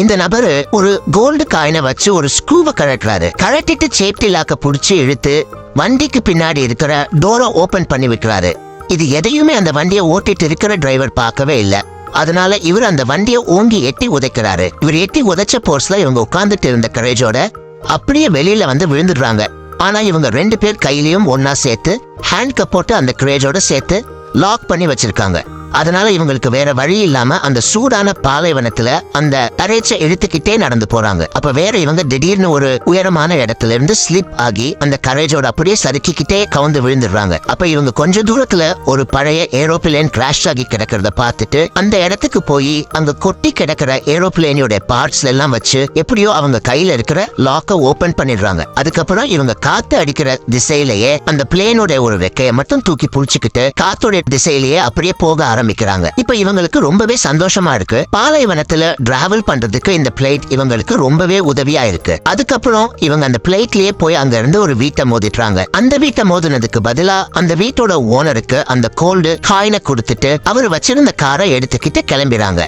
இந்த நபரு ஒரு கோல்டு காயினை வச்சு ஒரு ஸ்க்ரூவை கழட்டுறாரு. கழட்டிட்டு சேஃப்டி லாக்க புடிச்சு இழுத்து வண்டிக்கு பின்னாடி இருக்கிற டோரை ஓபன் பண்ணி விட்டுறாரு. இது எதையுமே அந்த வண்டியை ஓட்டிட்டு இருக்கிற டிரைவர் பார்க்கவே இல்ல. அதனால இவர் அந்த வண்டியை ஓங்கி எட்டி உதைக்கிறாரு. இவர் எட்டி உதைச்ச போர்ஸ்ல இவங்க உட்கார்ந்துட்டு இருந்த கரேஜோட அப்படியே வெளியில வந்து விழுந்துடுறாங்க. ஆனா இவங்க 2 பேர் கையிலயும் ஒன்னா சேர்த்து ஹேண்ட் கப் போட்டு அந்த கரேஜோட சேர்த்து லாக் பண்ணி வச்சிருக்காங்க. அதனால இவங்களுக்கு வேற வழி இல்லாம அந்த சூடான பாலைவனத்துல அந்த கரேஜை இழுத்துக்கிட்டே நடந்து போறாங்க. அப்ப வேற இவங்க திடீர்னு ஒரு உயரமான இடத்துல இருந்து ஸ்லிப் ஆகி அந்த கரேஜோட அப்படியே சறுக்கிக்கிட்டே கவுந்து விழுந்துடுறாங்க. அப்ப இவங்க கொஞ்ச தூரத்துல ஒரு பழைய ஏரோப்ளேன் கிராஷ் ஆகி கிடக்கிறத பார்த்துட்டு அந்த இடத்துக்கு போய் அங்க கொட்டி கிடக்கிற ஏரோப்ளேனோட பார்ட்ஸ் எல்லாம் வச்சு எப்படியோ அவங்க கையில இருக்கிற லாக்க ஓபன் பண்ணிடுறாங்க. அதுக்கப்புறம் இவங்க காத்து அடிக்கிற திசையிலேயே அந்த பிளேனோட ஒரு ரெக்கையை மட்டும் தூக்கி புடிச்சுக்கிட்டு காத்தோட திசையிலேயே அப்படியே போக ஆரம்பிக்கிறாங்க. இப்ப இவங்களுக்கு ரொம்பவே சந்தோஷமா இருக்கு. பாலைவனத்துல டிராவல் பண்றதுக்கு இந்த பிளேட் இவங்களுக்கு ரொம்பவே உதவியா இருக்கு. அதுக்கப்புறம் இவங்க அந்த பிளேட்லயே போய் அங்க இருந்து ஒரு வீட்டை மோதிட்டாங்க. அந்த வீட்டை மோதினதுக்கு பதிலா அந்த வீட்டோட ஓனருக்கு அந்த கோல்டு காயினை கொடுத்துட்டு அவர் வச்சிருந்த காரை எடுத்துக்கிட்டு கிளம்பிறாங்க.